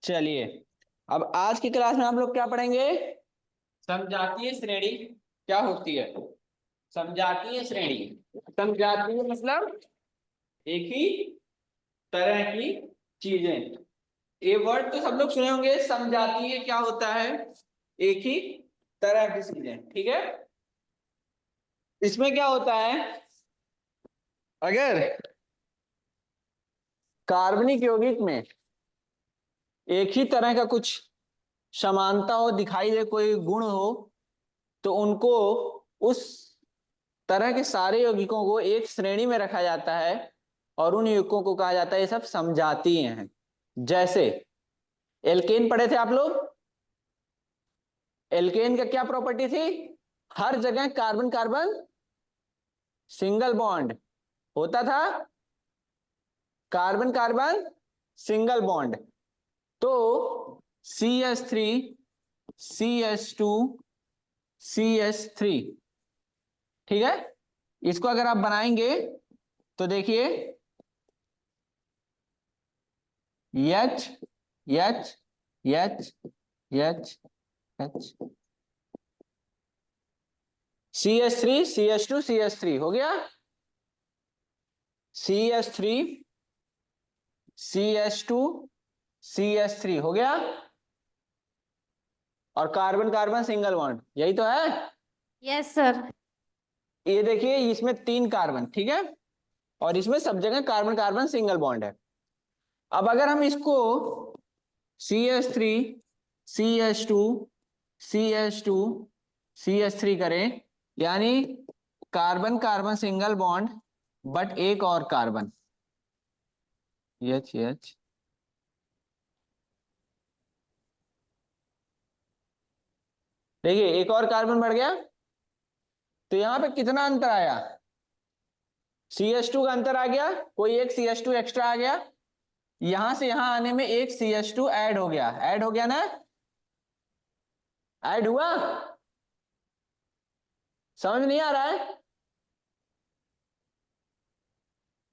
चलिए, अब आज की क्लास में हम लोग क्या पढ़ेंगे? समजातीय श्रेणी क्या होती है। समजातीय श्रेणी, समजातीय मतलब एक ही तरह की चीजें। ये वर्ड तो सब लोग सुने होंगे। समजातीय क्या होता है? एक ही तरह की चीजें, ठीक है। इसमें क्या होता है, अगर कार्बनिक यौगिक में एक ही तरह का कुछ समानता हो, दिखाई दे, कोई गुण हो, तो उनको, उस तरह के सारे यौगिकों को एक श्रेणी में रखा जाता है और उन यौगिकों को कहा जाता है ये सब समजातीय हैं। जैसे एल्केन पढ़े थे आप लोग। एल्केन का क्या प्रॉपर्टी थी? हर जगह कार्बन कार्बन सिंगल बॉन्ड होता था। Carbon carbon single bond. तो CH3 CH2 CH3, ठीक है। इसको अगर आप बनाएंगे तो देखिए H H H H H CH3 CH2 CH3 हो गया। CH3 CH2 CH3 हो गया। और कार्बन कार्बन सिंगल बॉन्ड, यही तो है। Yes sir. ये देखिए, इसमें 3 कार्बन, ठीक है, और इसमें सब जगह कार्बन कार्बन सिंगल बॉन्ड है। अब अगर हम इसको CH3 CH2 CH2 CH3 करें, यानी carbon carbon single bond but एक और कार्बन, H देखिए एक और कार्बन बढ़ गया। तो यहां पे कितना अंतर आया? CH2 का अंतर आ गया, कोई एक CH2 एक्स्ट्रा आ गया। यहां से यहां आने में एक CH2 ऐड हो गया। ऐड हो गया ना? ऐड हुआ? समझ नहीं आ रहा है?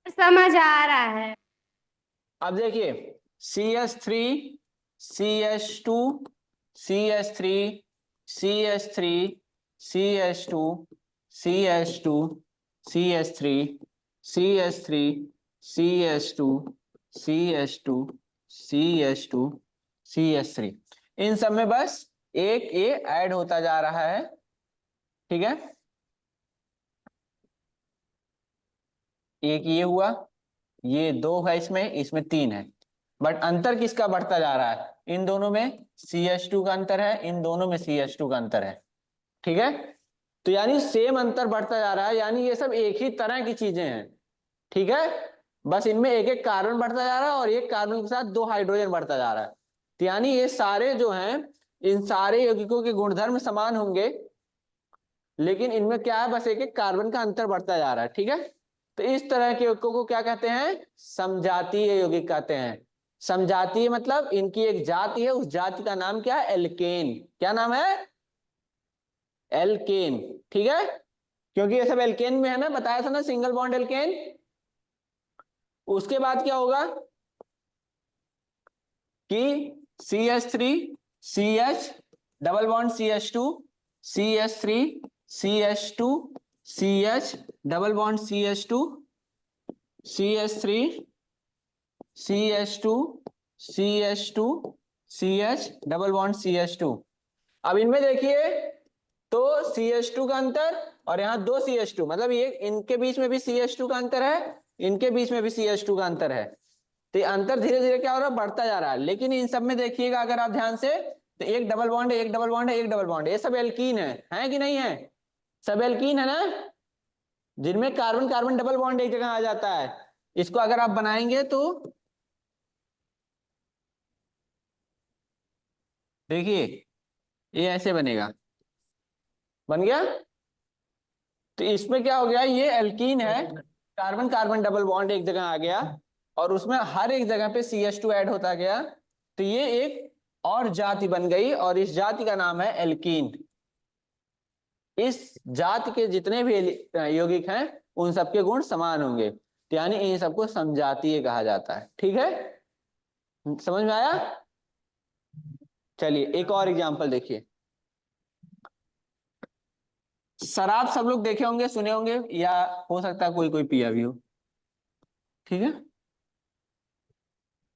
समझ आ रहा है। अब देखिए CH3 CH2 CH3 CH3 CH2 CH2 CH3 CH3 CH2 CH2 CH2 CH3, इन सब में बस एक ए ऐड होता जा रहा है, ठीक है। एक ये हुआ, ये 2 है, इसमें इसमें 3 है। बट अंतर किसका बढ़ता जा रहा है? इन दोनों में CH2 का अंतर है, इन दोनों में CH2 का अंतर है, ठीक है। तो यानी सेम अंतर बढ़ता जा रहा है, यानी ये सब एक ही तरह की चीजें हैं, ठीक है। बस इनमें एक एक कार्बन बढ़ता जा रहा है और एक कार्बन के साथ 2 हाइड्रोजन बढ़ता जा रहा है। तो यानी ये सारे जो हैं, इन सारे यौगिकों के गुणधर्म समान होंगे, लेकिन इनमें क्या है, बस एक एक कार्बन का अंतर बढ़ता जा रहा है, ठीक है। तो इस तरह के यौगिकों को क्या कहते हैं? समजातीय यौगिक कहते हैं। समजातीय मतलब इनकी एक जाति है, उस जाति का नाम क्या है? एल्केन। क्या नाम है? एल्केन, ठीक है। क्योंकि ये सब एल्केन में है ना, बताया था ना, सिंगल बॉन्ड एल्केन। उसके बाद क्या होगा कि CH3 CH double bond CH2 CH3 CH2 CH double bond CH2 CH3 CH2 CH2 CH double bond CH2। अब इनमें देखिए, तो CH2 का अंतर और यहाँ 2 CH2, मतलब ये इनके बीच में भी CH2 का अंतर है, इनके बीच में भी CH2 का अंतर है। तो ये अंतर धीरे धीरे क्या हो रहा है? बढ़ता जा रहा है। लेकिन इन सब में देखिएगा अगर आप ध्यान से, तो एक डबल बॉन्ड है, एक डबल बॉन्ड है, एक डबल बॉन्ड है, ये सब एल्कीन है कि नहीं है? सब एल्कीन है ना, जिनमें कार्बन कार्बन डबल बॉन्ड एक जगह आ जाता है। इसको अगर आप बनाएंगे तो देखिए ये ऐसे बनेगा, बन गया। तो इसमें क्या हो गया, ये एल्कीन है, कार्बन कार्बन डबल बॉन्ड एक जगह आ गया और उसमें हर एक जगह पे CH2 ऐड होता गया। तो ये एक और जाति बन गई और इस जाति का नाम है एल्कीन। इस जाति के जितने भी यौगिक हैं उन सबके गुण समान होंगे, तो यानी इन सबको समजातीय कहा जाता है, ठीक है। समझ में आया? चलिए एक और एग्जांपल देखिए। शराब सब लोग देखे होंगे, सुने होंगे, या हो सकता है कोई कोई पिया भी हो। ठीक है,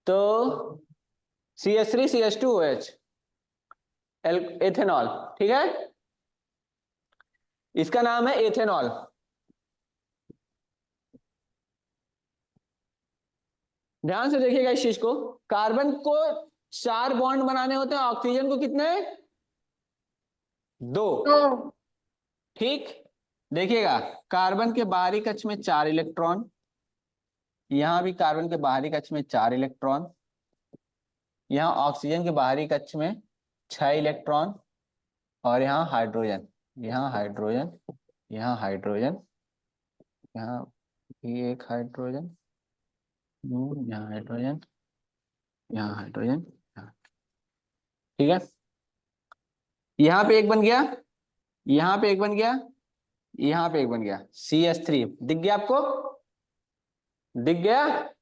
तो CH3CH2OH एथेनॉल, ठीक है, इसका नाम है एथेनॉल। ध्यान से देखिएगा इस चीज को। कार्बन को 4 बॉन्ड बनाने होते हैं, ऑक्सीजन को कितने? 2। दो। ठीक, देखिएगा, कार्बन के बाहरी कक्ष में 4 इलेक्ट्रॉन, यहां भी कार्बन के बाहरी कक्ष में 4 इलेक्ट्रॉन, यहाँ ऑक्सीजन के बाहरी कक्ष में 6 इलेक्ट्रॉन, और यहाँ हाइड्रोजन, यहाँ हाइड्रोजन, यहाँ हाइड्रोजन, यहाँ भी एक हाइड्रोजन, यहाँ हाइड्रोजन, यहाँ हाइड्रोजन, ठीक है। यहाँ पे एक बन गया, यहाँ पे एक बन गया, यहाँ पे एक बन गया, CH3 दिख गया आपको? दिख गया?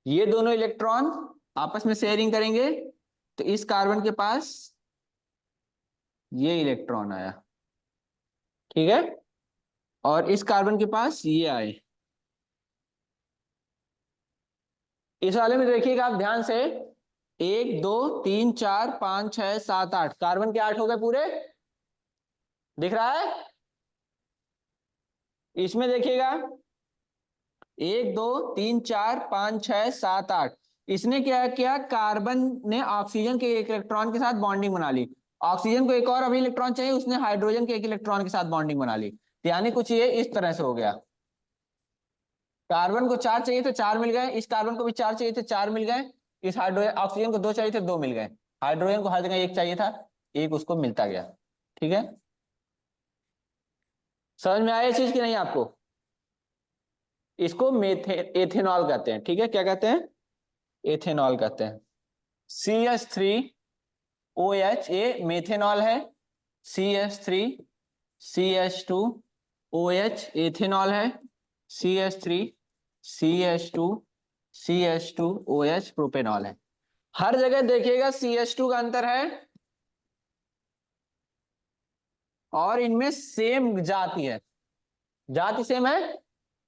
ये दोनों इलेक्ट्रॉन आपस में शेयरिंग करेंगे, तो इस कार्बन के पास ये इलेक्ट्रॉन आया, ठीक है, और इस कार्बन के पास ये आए। इस वाले में देखिएगा आप ध्यान से, 1 2 3 4 5 6 7 8, कार्बन के 8 हो गए पूरे, दिख रहा है? इसमें देखिएगा 1 2 3 4 5 6 7 8, इसने क्या किया, कार्बन ने ऑक्सीजन के एक इलेक्ट्रॉन के साथ बॉन्डिंग बना ली, ऑक्सीजन को एक और अभी इलेक्ट्रॉन चाहिए, उसने हाइड्रोजन के एक इलेक्ट्रॉन के साथ बॉन्डिंग बना ली। यानी कुछ ये इस तरह से हो गया, कार्बन को 4 चाहिए थे 4 मिल गए, इस कार्बन को भी 4 चाहिए थे 4 मिल गए, इस हाइड्रोजन ऑक्सीजन को 2 चाहिए थे 2 मिल गए, हाइड्रोजन को हर जगह 1 चाहिए था, 1 उसको मिलता गया। ठीक है, समझ में आया चीज कि नहीं आपको? इसको एथेनॉल कहते हैं, ठीक है, क्या कहते हैं? एथेनॉल कहते हैं। CH3OH ये मेथेनॉल है, CH3CH2OH एथेनॉल है, CH3CH2CH2OH प्रोपेनॉल है। हर जगह देखिएगा CH2 का अंतर है, और इनमें सेम जाति है, जाति सेम है।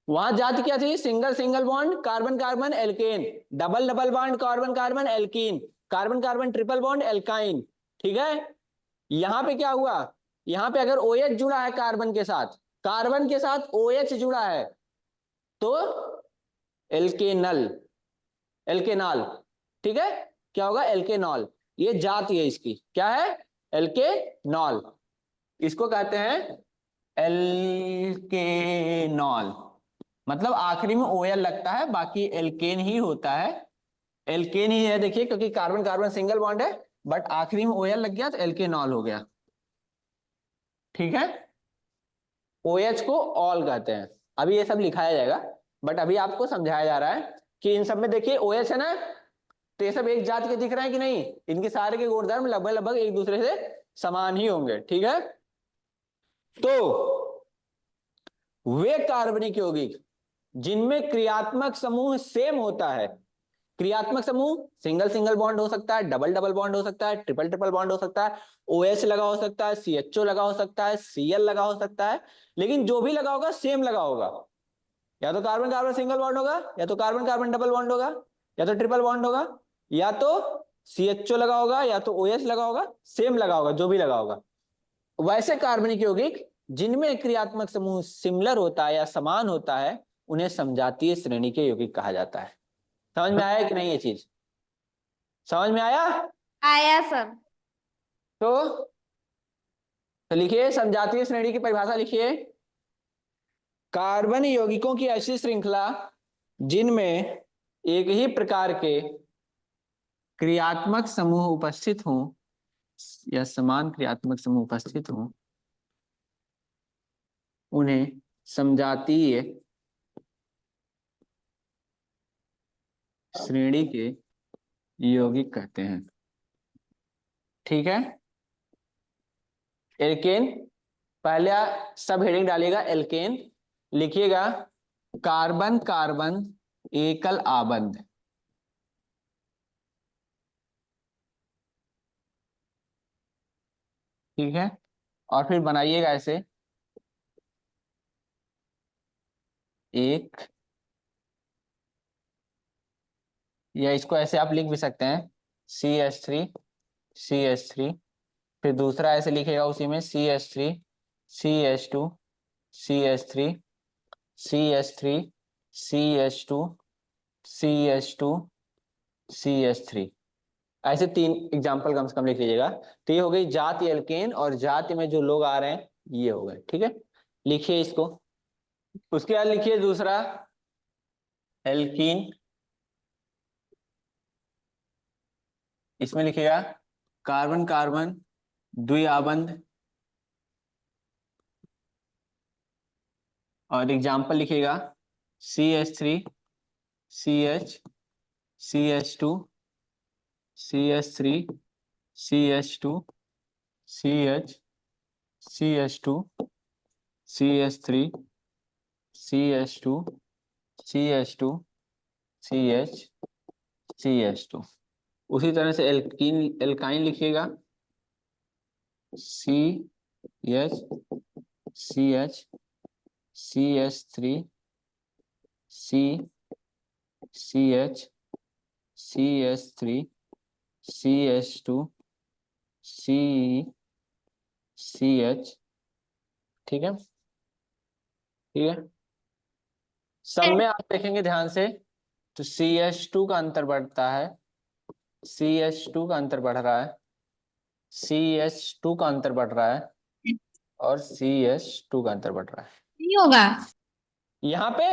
वहां जाति क्या थी? Single single bond carbon carbon alkane, double double bond carbon carbon alkene, carbon carbon triple bond alkyne, ठीक है। यहां पे क्या हुआ, यहां पे अगर OH जुड़ा है कार्बन के साथ OH जुड़ा है, तो एल्केनल, एल्केनॉल, ठीक है, क्या होगा? एल्केनॉल। ये जाति है इसकी, क्या है? एल्केनॉल, इसको कहते हैं एल्केनॉल। मतलब आखिरी में OL लगता है, बाकी एल्केन ही होता है, एल्केन ही है, देखिए, क्योंकि कार्बन कार्बन सिंगल बॉन्ड है, बट आखिरी में OL लग गया तो एल्केनॉल हो गया, ठीक है। OH को ऑल कहते हैं, अभी ये सब लिखाया जाएगा, बट अभी आपको समझाया जा रहा है कि इन सब में देखिए OH है ना, तो ये सब एक जात के दिख रहे हैं कि नहीं? इनके सारे के गुणधर्म लगभग लगभग एक दूसरे से समान ही होंगे, ठीक है। तो वे कार्बनिक यौगिक जिनमें क्रियात्मक समूह सेम होता है, क्रियात्मक समूह सिंगल सिंगल बॉन्ड हो सकता है, डबल डबल बॉन्ड हो सकता है, ट्रिपल ट्रिपल बॉन्ड हो सकता है, OH लगा हो सकता है, CHO लगा हो सकता है, Cl लगा हो सकता है, लेकिन जो भी लगा होगा सेम लगा होगा, या तो कार्बन कार्बन सिंगल बॉन्ड होगा, या तो कार्बन कार्बन डबल बॉन्ड होगा, या तो ट्रिपल बॉन्ड होगा, या तो CHO लगा होगा, या तो OH लगा होगा, सेम लगा होगा, जो भी लगा होगा। वैसे कार्बनिक यौगिक जिनमें क्रियात्मक समूह सिमिलर होता है या समान होता है, उन्हें समजातीय श्रेणी के यौगिक कहा जाता है। समझ में आया कि नहीं? ये चीज समझ में आया? आया सर। तो लिखिए, समजातीय श्रेणी की परिभाषा लिखिए। कार्बन यौगिकों की ऐसी श्रृंखला जिनमें एक ही प्रकार के क्रियात्मक समूह उपस्थित हों या समान क्रियात्मक समूह उपस्थित हों, उन्हें समजातीय श्रेणी के यौगिक कहते हैं, ठीक है। एल्केन, पहले सब हेडिंग डालिएगा एल्केन, लिखिएगा कार्बन कार्बन एकल आबंध, ठीक है, और फिर बनाइएगा ऐसे एक, या इसको ऐसे आप लिख भी सकते हैं CH3 CH3, फिर दूसरा ऐसे लिखेगा उसी में CH3 CH2 CH3 CH3 CH2 CH2 CH3, ऐसे 3 एग्जाम्पल कम से कम लिख लीजिएगा। तो ये हो गई जाति एल्केन, और जाति में जो लोग आ रहे हैं ये हो गए। ठीक है, लिखिए इसको। उसके बाद लिखिए दूसरा एल्कीन, इसमें लिखिएगा कार्बन कार्बन द्विआबंध, और एग्जाम्पल लिखिएगा CH3 CH CH2 CH3 CH2 CH CH2 CH3 CH2 CH2 CH CH2। उसी तरह से एल्कीन एल्काइन लिखिएगा CH CH CH3 C CH CH3 CH2 C CH। ठीक है, ठीक है, सब में आप देखेंगे ध्यान से तो CH2 का अंतर बढ़ता है, CH2 का अंतर बढ़ रहा है, CH2 का अंतर बढ़ रहा है, और CH2 का अंतर बढ़ रहा है नहीं होगा यहाँ पे।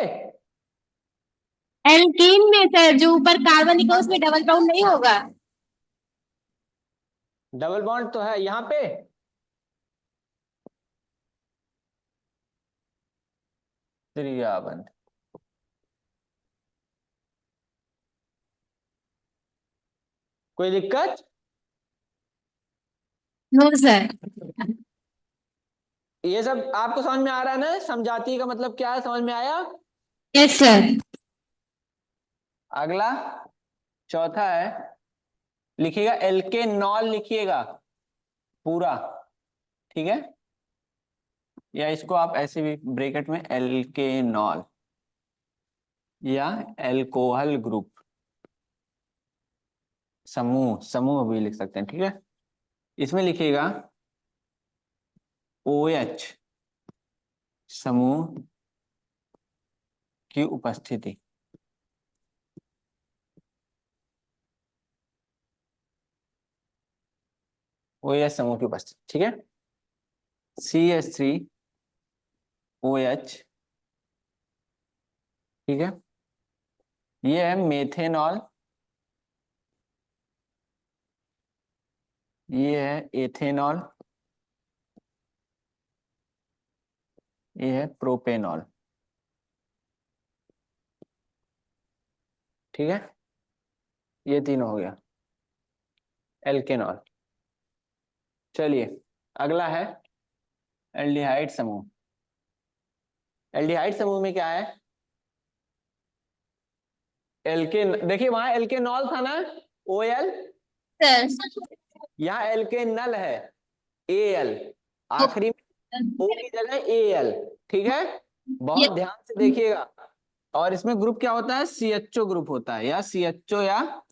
एल्कीन में सर, जो ऊपर कार्बन लिखा है उसमें डबल बाउंड नहीं होगा। डबल बॉन्ड तो है यहाँ पे, त्रिआबंध। कोई दिक्कत? No sir. ये सब आपको समझ में आ रहा है ना? समझाती का मतलब क्या है, समझ में आया? Yes sir. अगला चौथा है, लिखिएगा एल्केनॉल, लिखिएगा पूरा। ठीक है, या इसको आप ऐसे भी ब्रैकेट में एल्केनॉल या एल्कोहल ग्रुप, समूह, समूह भी लिख सकते हैं। ठीक है, इसमें लिखिएगा OH समूह की उपस्थिति। OH समूह की उपस्थिति। ठीक है, CH3OH। ठीक है, ये है मेथेनॉल, ये है एथेनॉल, ये है प्रोपेनॉल। ठीक है, ये तीनों हो गया एल्केनॉल। चलिए अगला है एल्डिहाइड समूह। एल्डिहाइड समूह में क्या है? एल्केन, देखिए वहां एल्केनॉल था ना, OL, सर यहाँ एल्केनल है AL, आखिरी में O की जगह AL। ठीक है, बहुत ध्यान से देखिएगा। और इसमें ग्रुप क्या होता है? CHO ग्रुप होता है, या CHO या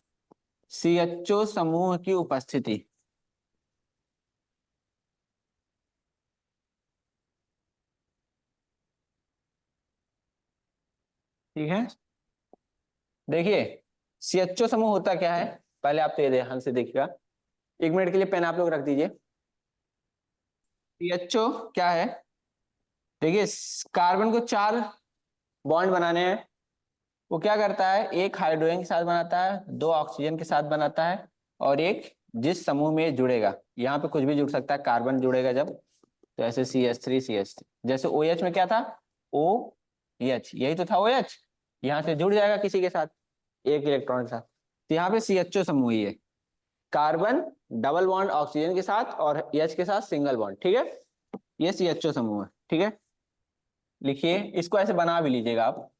CHO समूह की उपस्थिति। ठीक है, देखिए CHO समूह होता क्या है, पहले आप तो ये ध्यान से देखिएगा। 1 मिनट के लिए पेन आप लोग रख दीजिए। CHO क्या है? देखिए कार्बन को 4 बॉन्ड बनाने हैं, वो क्या करता है? एक हाइड्रोजन के साथ बनाता है, 2 ऑक्सीजन के साथ बनाता है, और एक जिस समूह में ये जुड़ेगा, यहाँ पे कुछ भी जुड़ सकता है, कार्बन जुड़ेगा जब, तो ऐसे CH3 CH3। जैसे OH में क्या था? OH, यही तो था OH, यहाँ से जुड़ जाएगा किसी के साथ, एक इलेक्ट्रॉन के साथ, तो यहाँ पे CHO समूह ही है। कार्बन डबल बॉन्ड ऑक्सीजन के साथ, और H के साथ सिंगल बॉन्ड। ठीक है, ये CHO समूह है। ठीक है, लिखिए इसको, ऐसे बना भी लीजिएगा आप,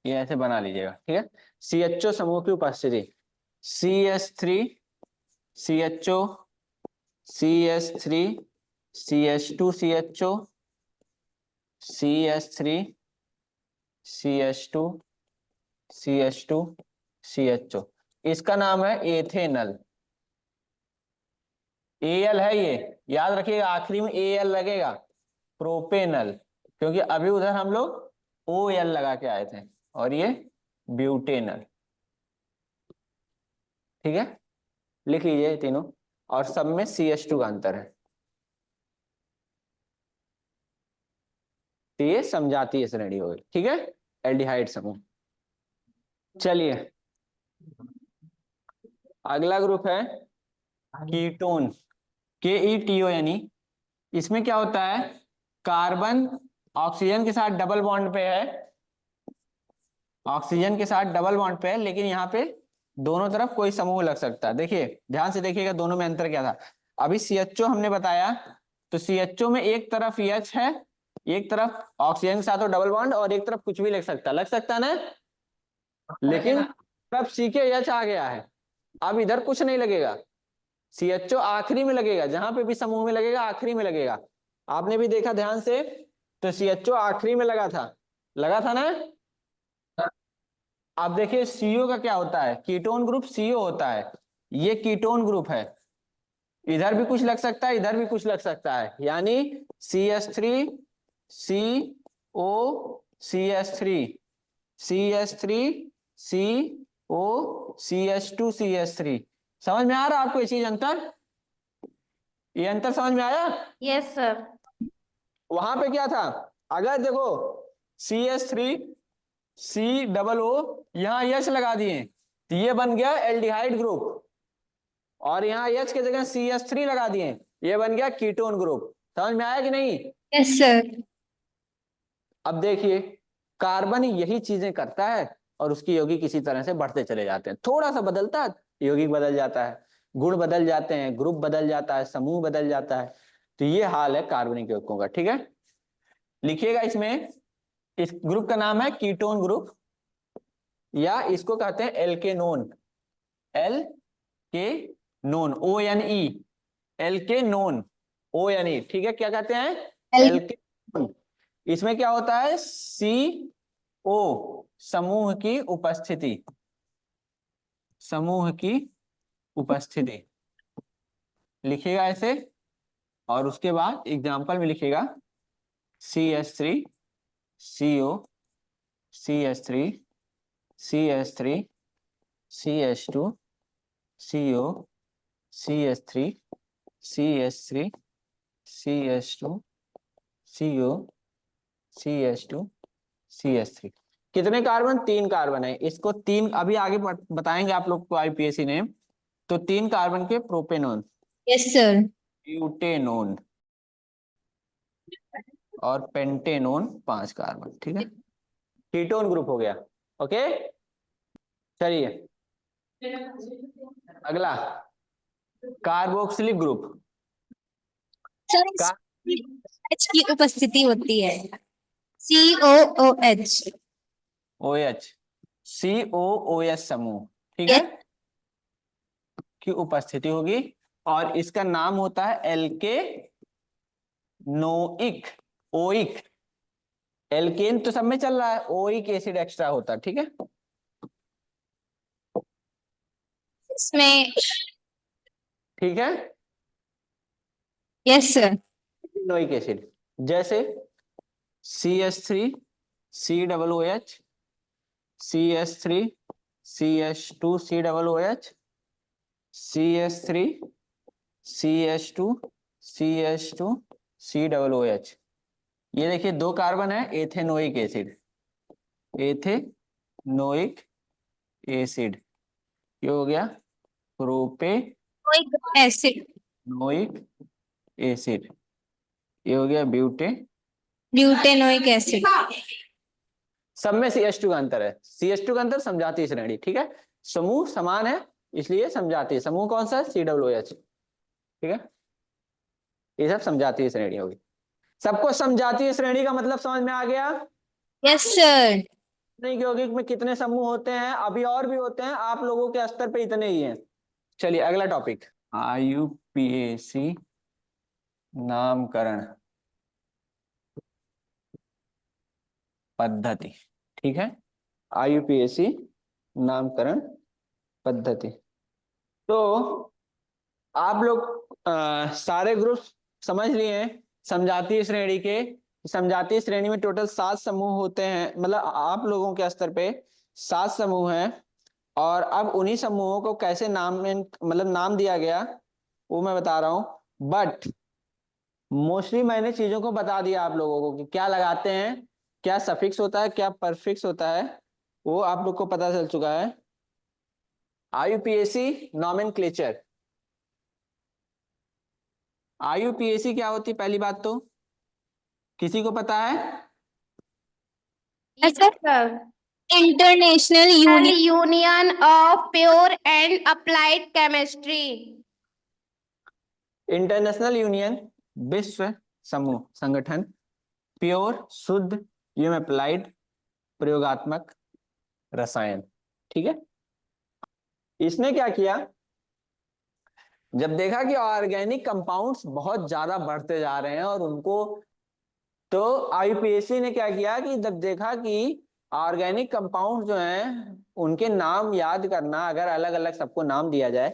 ये ऐसे बना लीजिएगा। ठीक है, CHO समूह की उपस्थिति CH3 CHO CH3 CH2 CHO CH3 CH2 CH2 CHO, इसका नाम है एथेनल। Al है ये, याद रखिएगा आखिरी में Al लगेगा। प्रोपेनल, क्योंकि अभी उधर हम लोग OL लगा के आए थे, और ये ब्यूटेनल। ठीक है, लिख लीजिए तीनों, और सब में CH2 का अंतर है। तो ये समझाती है श्रेणी हो गई। ठीक है, एल्डिहाइड समूह। चलिए अगला ग्रुप है कीटोन, KETON। इसमें क्या होता है, कार्बन ऑक्सीजन के साथ डबल बॉन्ड पे है, ऑक्सीजन के साथ डबल बॉन्ड पे है, लेकिन यहाँ पे दोनों तरफ कोई समूह लग सकता है। देखिए ध्यान से देखिएगा, दोनों में अंतर क्या था। अभी CHO हमने बताया, तो CHO में एक तरफ H है, एक तरफ ऑक्सीजन के साथ तो डबल बॉन्ड, और एक तरफ कुछ भी लग सकता है ना, लेकिन तब CH आ गया है, अब इधर कुछ नहीं लगेगा। CHO आखिरी में लगेगा, जहां पे भी समूह में लगेगा आखिरी में लगेगा। आपने भी देखा ध्यान से, तो CHO आखिरी में लगा था ना। अब देखिए CO का क्या होता है, कीटोन ग्रुप CO होता है, ये कीटोन ग्रुप है, इधर भी कुछ लग सकता है, इधर भी कुछ लग सकता है, यानी CH3 CO CH3 CH3 CO CH2 CH3। समझ में आ रहा है आपको ये चीज, अंतर, ये अंतर समझ में आया? Yes sir. वहां पे क्या था, अगर देखो CH3 COO यहाँ H लगा दिए, तो ये बन गया एल्डिहाइड ग्रुप, और यहाँ H की जगह CH3 लगा दिए, ये बन गया कीटोन ग्रुप। समझ में आया कि नहीं? Yes sir. अब देखिए कार्बन यही चीजें करता है, और उसकी यौगिक किसी तरह से बढ़ते चले जाते हैं, थोड़ा सा बदलता है, यौगिक बदल जाता है, गुण बदल जाते हैं, ग्रुप बदल जाता है, समूह बदल जाता है। तो ये हाल है कार्बनिक यौगिकों का। ठीक है, लिखिएगा इसमें, इस ग्रुप का नाम है कीटोन ग्रुप, या इसको कहते हैं एल्केनोन, एल्केनोन, ONE, एल्केनोन, ONE। ठीक है, क्या कहते हैं, एल्केनोन। इसमें क्या होता है, CO समूह की उपस्थिति, समूह की उपस्थिति लिखिएगा ऐसे, और उसके बाद एग्जांपल में लिखिएगा CH3 CO CH3 CH3 CH2 CO CH3 CH3 CH2 CO CH2 CH3। कितने कार्बन, 3 कार्बन है, इसको 3 अभी आगे बताएंगे आप लोग को IPSC नेम। तो 3 कार्बन के प्रोपेनोन, यस सर। ब्यूटेनोन और पेंटेनोन 5 कार्बन। ठीक है, कीटोन ग्रुप हो गया। ओके, चलिए अगला कार्बोक्सिलिक ग्रुप। सर का H की उपस्थिति होती है, COOH। OH COOH समूह, ठीक है, की उपस्थिति होगी, और इसका नाम होता है एल्के नोइक, ओइक। एल्केन तो सब में चल रहा है, ओइक एसिड एक्स्ट्रा होता है। ठीक है, इसमें ठीक है, यस सर। नोइक एसिड, जैसे CH3 COOH CH3 CH2 COOH CH3 CH2 CH2 COOH। ये देखिए 2 कार्बन है, एथेनोइक एसिड, एथेनोइक एसिड, ये हो गया प्रोपेनोइक एसिड, एसिड, ये हो गया ब्यूटेनोइक एसिड। सब में CH2 का अंतर है, CH2 का अंतर समझाती है श्रेणी। ठीक है, समूह समान है इसलिए समझाती है, समूह कौन सा है, COOH। ठीक है, ये सब समझाती है श्रेणी होगी। सबको समझाती है श्रेणी का मतलब समझ में आ गया? Yes sir. यौगिक में कितने समूह होते हैं, अभी और भी होते हैं, आप लोगों के स्तर पे इतने ही हैं। चलिए अगला टॉपिक, IUPAC IUPAC नामकरण पद्धति। ठीक है, IUPAC नामकरण पद्धति। तो आप लोग सारे ग्रुप समझ लिए हैं समझाती श्रेणी के। समझाती श्रेणी में टोटल 7 समूह होते हैं, मतलब आप लोगों के स्तर पे 7 समूह हैं। और अब उन्हीं समूहों को कैसे नाम दिया गया वो मैं बता रहा हूं। बट मोस्टली मैंने चीजों को बता दिया आप लोगों को कि क्या लगाते हैं, क्या सफिक्स होता है, क्या परफिक्स होता है, वो आप लोग को पता चल चुका है। IUPAC nomenclature. IUPAC क्या होती है पहली बात तो किसी को पता है? Yes, sir. International Union of Pure and Applied Chemistry. International union विश्व समूह संगठन, प्योर शुद्ध एवं अप्लाइड प्रयोगात्मक रसायन। ठीक है, इसने क्या किया, जब देखा कि ऑर्गेनिक कंपाउंड्स बहुत ज्यादा बढ़ते जा रहे हैं और उनको, तो IUPAC ने क्या किया कि जब देखा कि ऑर्गेनिक कंपाउंड जो हैं उनके नाम याद करना, अगर अलग अलग सबको नाम दिया जाए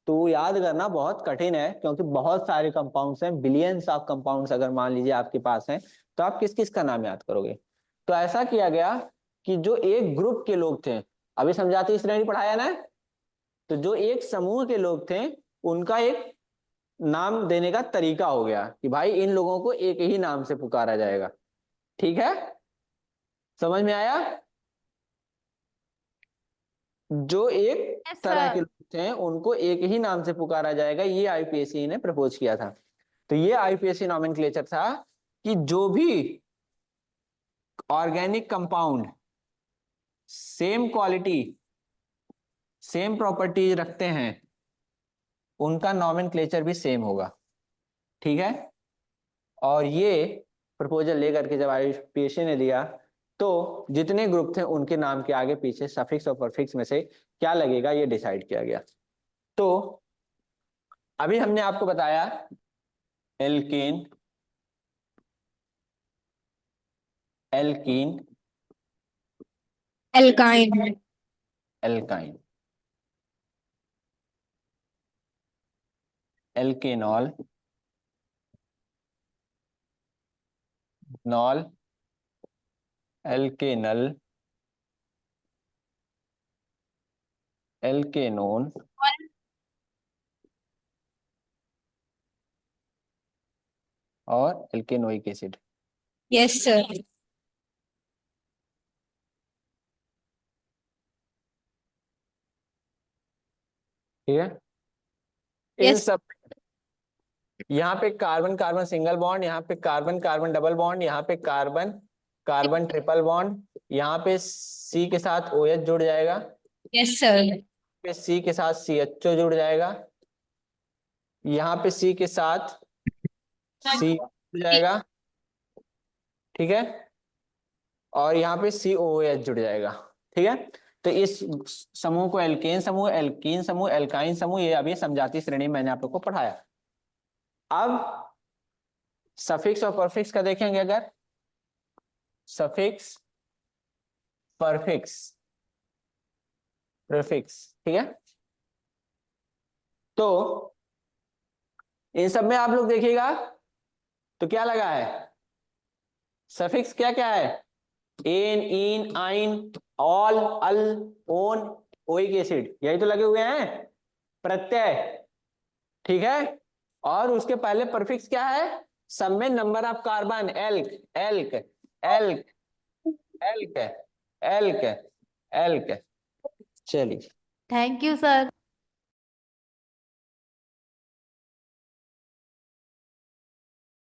तो याद करना बहुत कठिन है, क्योंकि बहुत सारे कंपाउंड्स हैं, बिलियंस ऑफ कंपाउंड्स अगर मान लीजिए आपके पास हैं, तो आप किस किस का नाम याद करोगे। तो ऐसा किया गया कि जो एक ग्रुप के लोग थे, अभी समझाती श्रेणी पढ़ाया ना, तो जो एक समूह के लोग थे उनका एक नाम देने का तरीका हो गया कि भाई इन लोगों को एक ही नाम से पुकारा जाएगा। ठीक है, समझ में आया? जो एक Yes, तरह के sir. लोग थे उनको एक ही नाम से पुकारा जाएगा, ये IUPAC ने प्रपोज किया था। तो ये IUPAC नॉमेनक्लेचर था कि जो भी organic compound same quality same properties रखते हैं उनका नॉमेनक्लेचर भी सेम होगा। ठीक है, और ये प्रपोजल लेकर के जब IUPAC ने दिया तो जितने ग्रुप थे उनके नाम के आगे पीछे सफिक्स और परफिक्स में से क्या लगेगा ये डिसाइड किया गया। तो अभी हमने आपको बताया alkane, alkene, alkyne, alkyne, alkanol, नॉल, एल्केनल, एल्केनोन, और एल्केनोइक एसिड। yes, sir. ठीक है, इन Yes. सब यहाँ पे कार्बन कार्बन सिंगल बॉन्ड, यहाँ पे कार्बन कार्बन डबल बॉन्ड, यहाँ पे कार्बन कार्बन ट्रिपल बॉन्ड, यहाँ पे C के साथ OH जुड़ जाएगा, Yes, sir. पे C के साथ CHO जुड़ जाएगा, यहाँ पे C के साथ C जुड़ जाएगा। ठीक है, और यहाँ पे COOH जुड़ जाएगा। ठीक है, तो इस समूह को एल्केन समूह, एल्कीन समूह, एल्काइन समूह, ये अभी समझाती श्रेणी में मैंने आप लोग को पढ़ाया। अब सफिक्स और परफिक्स का देखेंगे, अगर सफिक्स, परफिक्स, प्रीफिक्स। ठीक है, तो इन सब में आप लोग देखिएगा तो क्या लगा है, सफिक्स क्या क्या है, एन, इन, आइन, ऑल, अल, ओन, ओइक एसिड, यही तो लगे हुए हैं, प्रत्यय। ठीक है, और उसके पहले परफिक्स क्या है, सब में number of carbon, elk, elk, elk, elk, elk, elk. चलिए, Thank you, sir.